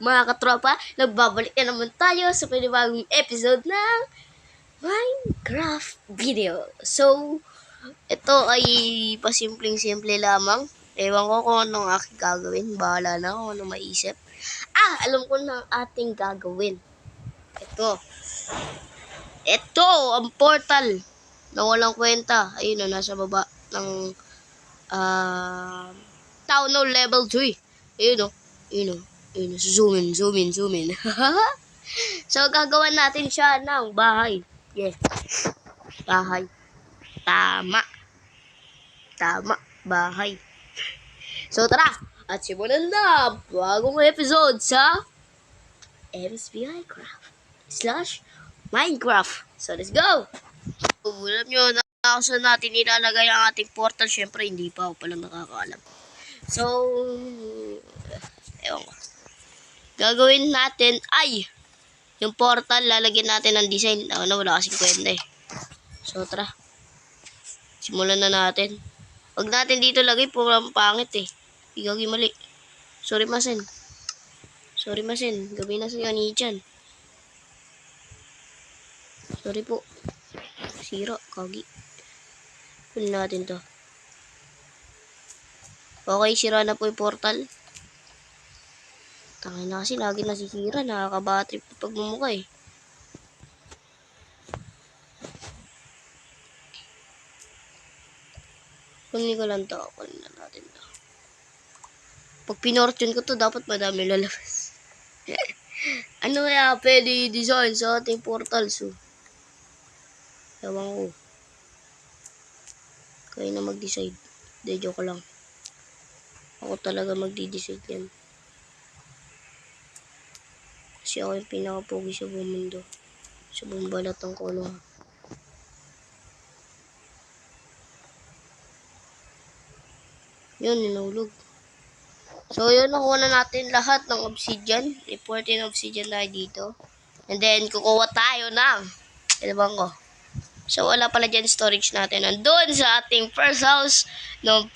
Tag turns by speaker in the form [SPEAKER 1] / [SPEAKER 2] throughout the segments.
[SPEAKER 1] mga katropa, nagbabalik na naman tayo sa panibagong episode ng Minecraft video. So, ito ay pasimpleng-simple lamang. Ewan ko kung anong aking gagawin. Bahala na kung anong maisip. Alam ko na ang ating gagawin. Ito, ang portal na walang kwenta. Ayun na, nasa baba ng Town Hall Level 3. Ayun o. Zoom in. So, gagawa natin siya ng bahay. Yes. Bahay. Tama. Bahay. So, tara. At simulan na bagong episode sa MSBI Craft / Minecraft. So, let's go. Alam nyo, saan natin ilalagay ang ating portal. Siyempre, hindi pa ako palang nakakaalam. So, ewan ko. Gagawin natin ay yung portal, lalagyan natin ng design. Wala kasing kwenta eh. So, tara. Simulan na natin. Huwag natin dito lagay, purang pangit eh. Igawin mali. Sorry masen. Gawin na sa'yo ni Chan. Sorry po. Sira, kagi. Kunin natin to. Okay, sira na po yung portal. Tangin na kasi, lagi nasisira. Nakakabatrip pa pagmumukha eh. Kunin ko lang to. Kunin na natin to. Pag pinortune ko to, dapat madami lalabas. Ano kaya pwede i-design sa ating portal? So, ewan ko. Kaya na mag-decide. De, joke lang. Ako talaga magdi-decide yan. Kasi ako yung pinakapogi sa buong mundo. Sa buong balat ng kulong. Yun, ninulog. So, yun, nakuha na natin lahat ng obsidian. 14 obsidian tayo dito. And then, kukuha tayo ng, ewan ko. So, wala pala dyan storage natin. Nandun sa ating first house ng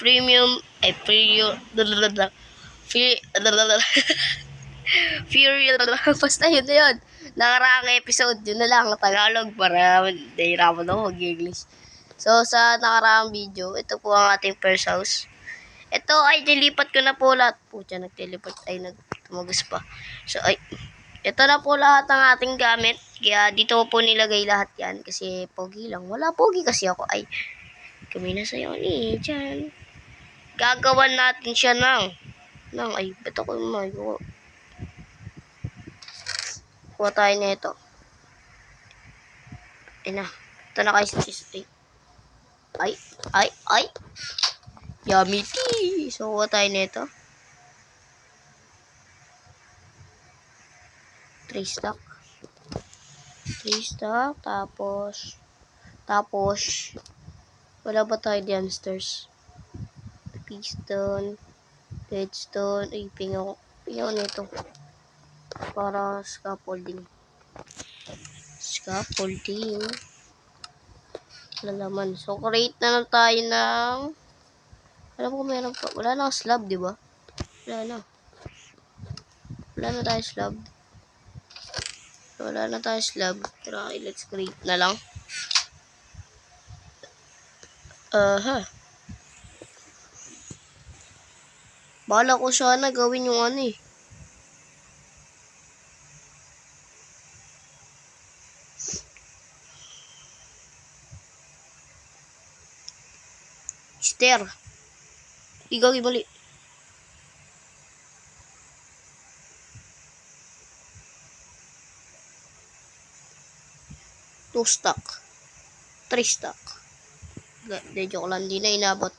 [SPEAKER 1] basta yun na yun. Nakaraang episode, yun na lang, Tagalog, para nahirapan ako mag-English. So, sa nakaraang video, ito po ang ating first house. Ito ay nilipat ko na po lahat. Pucha, nagtilipat ay nagtumagas pa. So, ito na po lahat ng ating gamit. Kaya dito po nilagay lahat yan. Kasi pogi lang. Wala pogi kasi ako. Ay, kami na sa'yo ni Chan. Gagawan natin siya ay, ba't ako yung kuha tayo na ito. Ayun na. Ito na kayo sa cheese. Ay. Yummy tea. So, kuha tayo na ito. 3 stack. Tapos, wala ba tayo hamsters? Piston, redstone, ay, pingaw na ito. Para scaffolding. Lalaman. So, create na lang tayo ng, alam ko meron pa, wala na slab, di ba? Wala na tayo slab. Tara, let's create na lang. Bala ko sana gawin yung stair. Igawin mali. Two stack. 3 stack. De, joke lang. Di na inabot.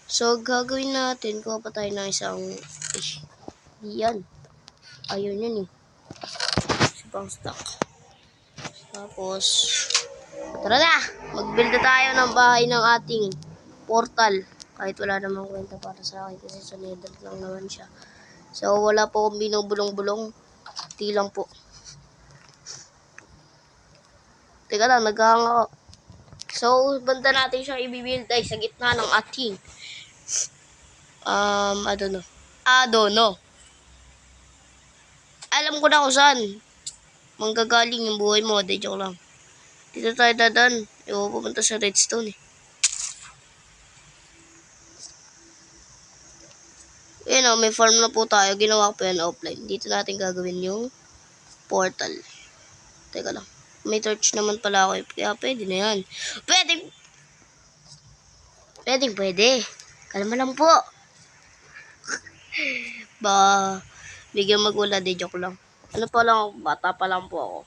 [SPEAKER 1] So, gagawin natin. Kuha pa tayo ng isang... yan. Ayun yun eh. Isang stack. Tapos... tara na! Mag-build na tayo ng bahay ng ating portal. Kahit wala namang kwenta para sa akin. Kasi sa nether lang naman siya. So, wala po akong binubulong-bulong. Di lang po. Teka lang, naghahang ako. So, banda natin siya i-build ay sa gitna ng ating I don't know. alam ko na kung saan. Manggagaling yung buhay mo. De, joke lang. Dito tayo dadan. Ewan pupunta sa redstone eh. Ayun o, may farm na po tayo. Ginawa ko po yan offline. Dito natin gagawin yung portal. Teka lang. May torch naman pala ako. Kaya pwede na yan. Pwede. Kalma lang po. Ba, bigyan magwala. De, joke lang. Ano pa lang, bata pa lang po ako.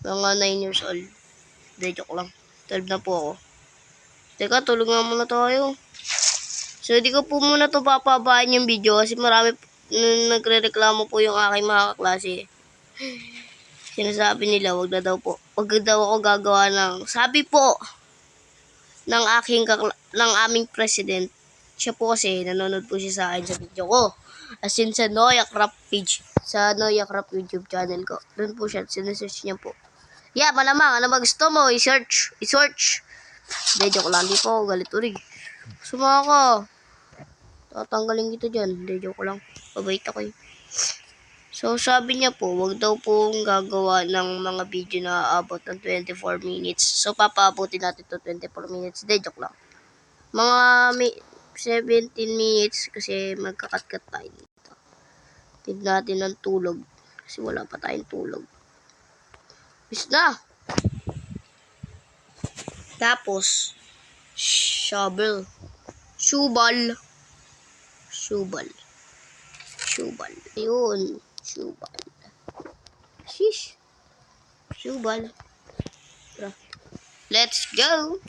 [SPEAKER 1] Mga 9 years old. De, joke lang. 12 na po ako. Teka, tulog nga muna tayo. So, di ko po muna to papabahan yung video kasi marami nagre-reklamo po yung aking mga kaklase. Sinasabi nila, wag daw ako gagawa ng, sabi po ng aming president. Siya po kasi, nanonood po siya sa akin sa video ko. As in sa Noya Craft page. Sa Noya Craft YouTube channel ko. Doon po siya, sinesearch niya po. Yeah, malamang, ano ba gusto mo? I-search. Medyo ko lang, di po ako galit urig. Sumaka ka. Tatanggalin kita dyan. Hindi, joke lang. Pabait ako eh. So, sabi niya po, wag daw pong gagawa ng mga video na aabot ng 24 minutes. So, papaabutin natin to 24 minutes. Hindi, joke lang. Mga 17 minutes kasi magkakat-kat tayo dito. Tignan natin ng tulog. Kasi wala pa tayong tulog. Bis na! Tapos, shovel. Shubal. Ayun. Shubal. Shish. Shubal. Let's go.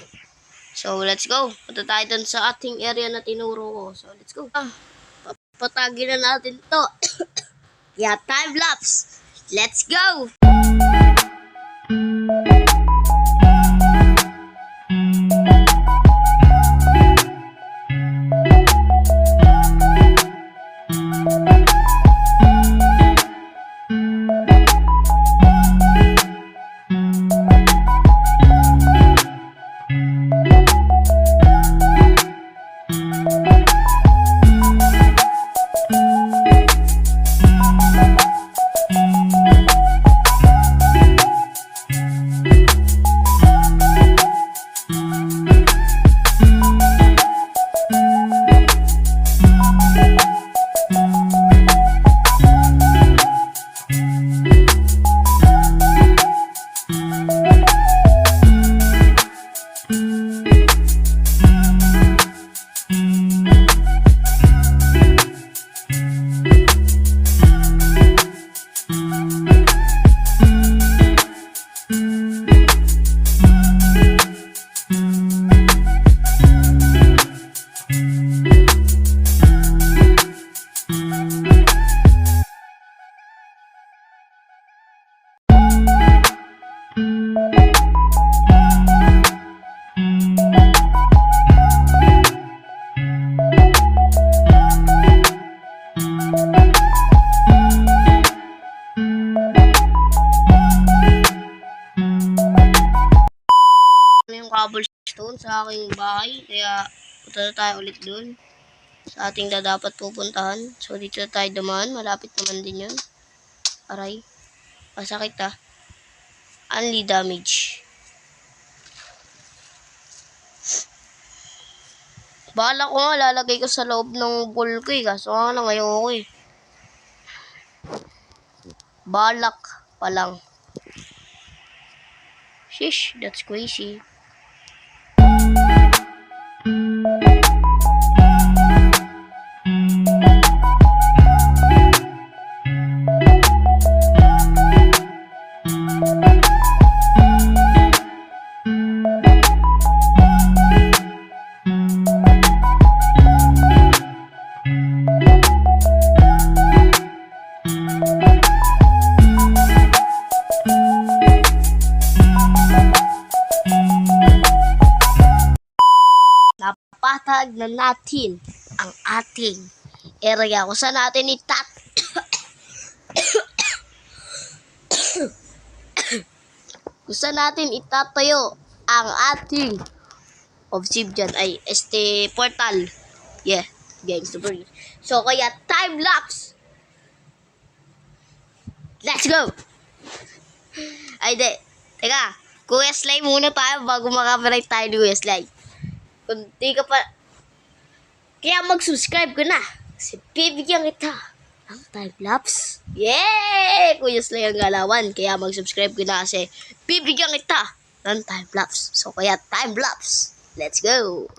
[SPEAKER 1] So, let's go. Punta tayo dun sa ating area na tinuro ko. So, let's go. Papatagin na natin to. Yeah, time lapse. Let's go. Yung cobblestone sa aking bahay. Kaya punta na tayo ulit dun. Sa ating dapat pupuntahan. So dito na tayo dumaan. Malapit naman din yun. Aray. Masakit ah. Only damage. Bala ko nga, lalagay ko sa loob ng bowl ko eh. Kaso nga lang, ayoko eh. Balak pa lang. Shish, that's crazy. Napatag na natin ang ating area kung saan natin kung saan natin itatayo ang ating obsidian ay portal. Yeah, games to bring. So kaya time lapse. Let's go! Ay, di. Teka, Kuya Sly muna tayo bago makapiright tayo ni Kuya Sly. Kung di ka pa... Kaya mag-subscribe ka na. Kasi bibigyan kita ng time-lapse. Yay! Kuya Sly ang galawan. Kaya mag-subscribe ka na kasi bibigyan kita ng time-lapse. So, kaya time-lapse. Let's go!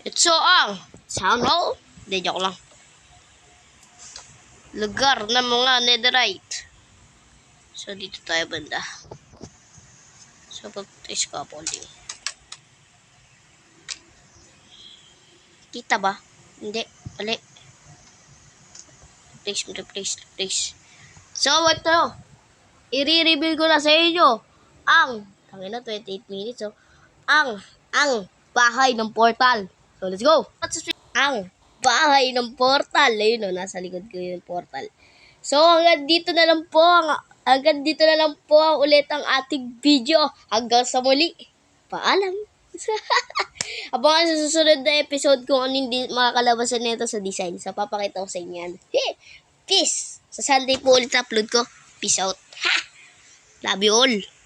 [SPEAKER 1] Ito ang sound hole. Hindi, joke lang. Lugar ng mga netherite. So, dito tayo banda. So, pag-trace ko uploading. Kita ba? Hindi. Mali. Replace. So, ito. I-reveal ko na sa inyo ang, tangina 28 minutes, oh. Ang bahay ng portal. So, let's go. Ang bahay ng portal. Ayun, oh, nasa likod ko yung portal. So, hanggang dito na lang po ulit ang ating video. Hanggang sa muli. Paalam. Abangan sa susunod na episode kung ano yung mga kalabasan nito sa design. So, papakita ko sa inyo yan. Peace! Sa Sunday po ulit upload ko. Peace out. Ha! Love you all.